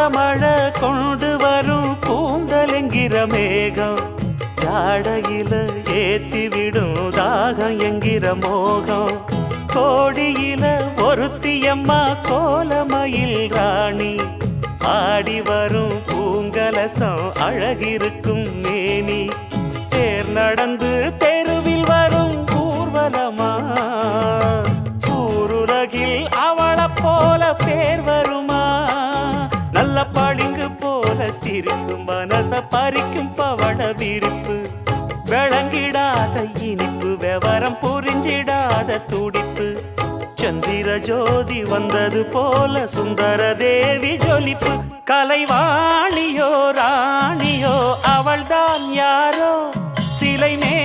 கோடமழை கொண்டு வரும் கூந்தல் என்கிற மேகம் ஜாடையில ஏத்திவிடும் தாகம் என்கிற மோகம் கோடியில ஒருத்தியம்மா கோலமயில் ராணி ஆடி வரும் பூங்கலசம் அழகிருக்கும் மேனி தேர் நடந்து தெருவில் வரும் ஊர்வலமா ஊருலகில் அவளை போல பேர் வருமா நல்ல பளிங்கு போல சிரிக்கும் மனச பறிக்கும் பவள விரிப்பு விளங்கிடாத இனிப்பு விவரம் புரிஞ்சிடாத துடிப்பு சந்திர ஜோதி வந்தது போல சுந்தர தேவி ஜொலிப்பு கலைவாணியோ ராணியோ அவள்தான் யாரோ சிலை மே